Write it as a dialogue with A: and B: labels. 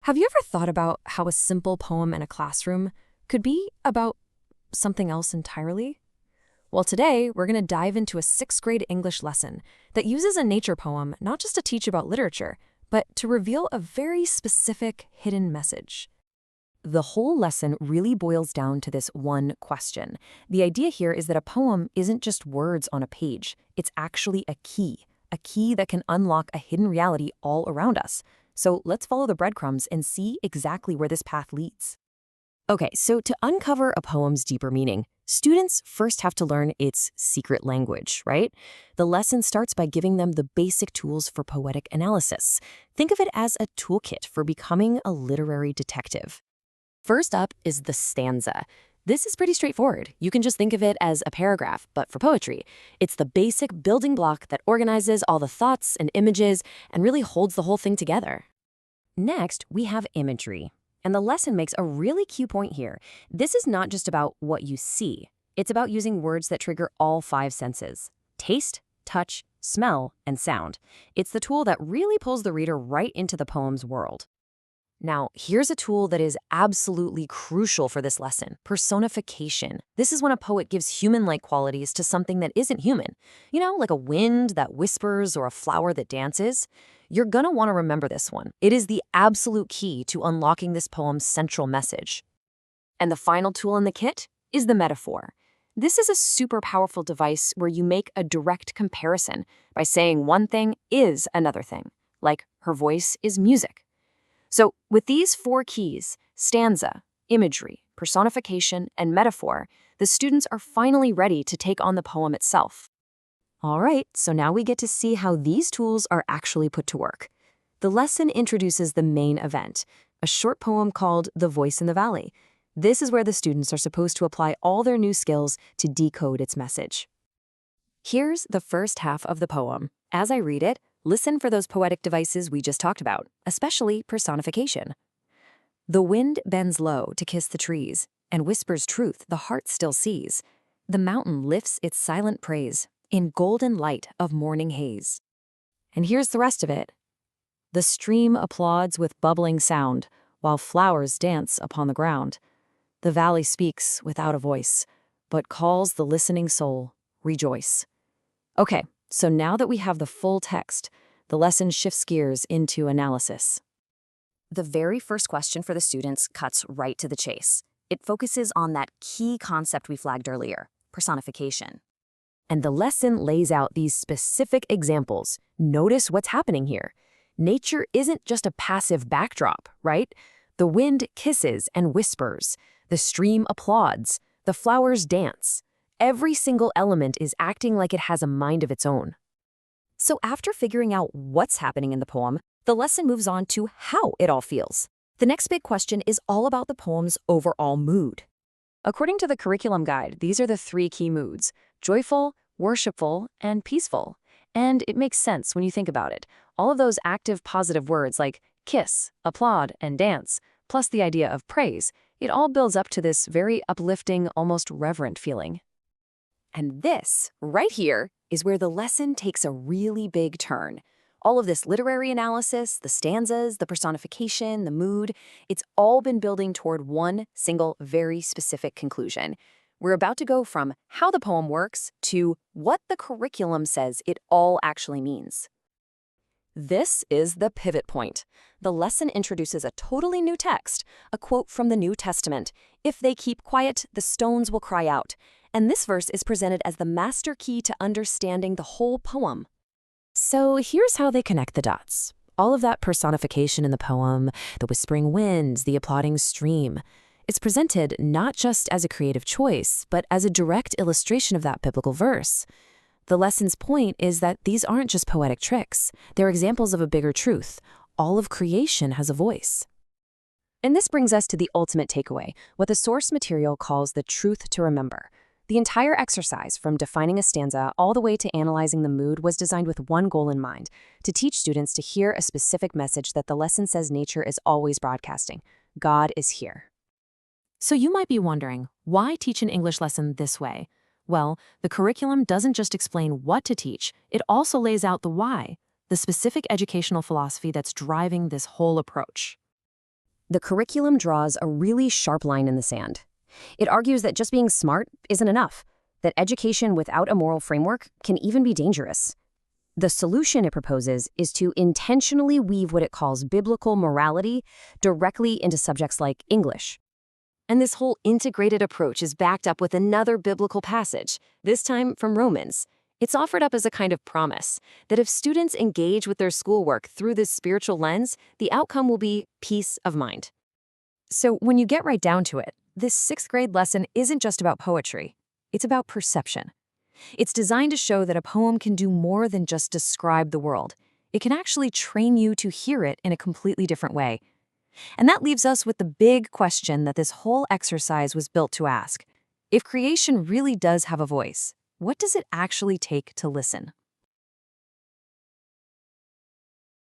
A: Have you ever thought about how a simple poem in a classroom could be about something else entirely? Well, today we're going to dive into a sixth grade English lesson that uses a nature poem not just to teach about literature, but to reveal a very specific hidden message. The whole lesson really boils down to this one question. The idea here is that a poem isn't just words on a page. It's actually a key that can unlock a hidden reality all around us. So let's follow the breadcrumbs and see exactly where this path leads. Okay, so to uncover a poem's deeper meaning, students first have to learn its secret language, right? The lesson starts by giving them the basic tools for poetic analysis. Think of it as a toolkit for becoming a literary detective. First up is the stanza. This is pretty straightforward. You can just think of it as a paragraph, but for poetry. It's the basic building block that organizes all the thoughts and images and really holds the whole thing together. Next, we have imagery. And the lesson makes a really key point here. This is not just about what you see. It's about using words that trigger all five senses: taste, touch, smell, and sound. It's the tool that really pulls the reader right into the poem's world. Now, here's a tool that is absolutely crucial for this lesson: personification. This is when a poet gives human-like qualities to something that isn't human. You know, like a wind that whispers or a flower that dances. You're gonna want to remember this one. It is the absolute key to unlocking this poem's central message. And the final tool in the kit is the metaphor. This is a super powerful device where you make a direct comparison by saying one thing is another thing, like her voice is music. So with these four keys, stanza, imagery, personification, and metaphor, the students are finally ready to take on the poem itself. All right, so now we get to see how these tools are actually put to work. The lesson introduces the main event, a short poem called The Voice in the Valley. This is where the students are supposed to apply all their new skills to decode its message. Here's the first half of the poem. As I read it, listen for those poetic devices we just talked about, especially personification. The wind bends low to kiss the trees and whispers truth the heart still sees. The mountain lifts its silent praise in golden light of morning haze. And here's the rest of it. The stream applauds with bubbling sound, while flowers dance upon the ground. The valley speaks without a voice, but calls the listening soul, rejoice. Okay, so now that we have the full text, the lesson shifts gears into analysis. The very first question for the students cuts right to the chase. It focuses on that key concept we flagged earlier, personification. And the lesson lays out these specific examples. Notice what's happening here. Nature isn't just a passive backdrop, right? The wind kisses and whispers. The stream applauds. The flowers dance. Every single element is acting like it has a mind of its own. So after figuring out what's happening in the poem, the lesson moves on to how it all feels. The next big question is all about the poem's overall mood. According to the curriculum guide, these are the three key moods: joyful, worshipful, and peaceful. And it makes sense when you think about it. All of those active positive words like kiss, applaud, and dance, plus the idea of praise, it all builds up to this very uplifting, almost reverent feeling. And this, right here, is where the lesson takes a really big turn. All of this literary analysis, the stanzas, the personification, the mood, it's all been building toward one single, very specific conclusion. We're about to go from how the poem works to what the curriculum says it all actually means. This is the pivot point. The lesson introduces a totally new text, a quote from the New Testament: "If they keep quiet, the stones will cry out." And this verse is presented as the master key to understanding the whole poem. So here's how they connect the dots. All of that personification in the poem, the whispering winds, the applauding stream, it's presented not just as a creative choice, but as a direct illustration of that biblical verse. The lesson's point is that these aren't just poetic tricks. They're examples of a bigger truth. All of creation has a voice. And this brings us to the ultimate takeaway, what the source material calls the truth to remember. The entire exercise, from defining a stanza all the way to analyzing the mood, was designed with one goal in mind: to teach students to hear a specific message that the lesson says nature is always broadcasting. God is here. So you might be wondering, why teach an English lesson this way? Well, the curriculum doesn't just explain what to teach, it also lays out the why, the specific educational philosophy that's driving this whole approach.
B: The curriculum draws a really sharp line in the sand. It argues that just being smart isn't enough, that education without a moral framework can even be dangerous. The solution it proposes is to intentionally weave what it calls biblical morality directly into subjects like English.
A: And this whole integrated approach is backed up with another biblical passage, this time from Romans. It's offered up as a kind of promise that if students engage with their schoolwork through this spiritual lens, the outcome will be peace of mind. So when you get right down to it, this 6th grade lesson isn't just about poetry. It's about perception. It's designed to show that a poem can do more than just describe the world. It can actually train you to hear it in a completely different way. And that leaves us with the big question that this whole exercise was built to ask. If creation really does have a voice, what does it actually take to listen?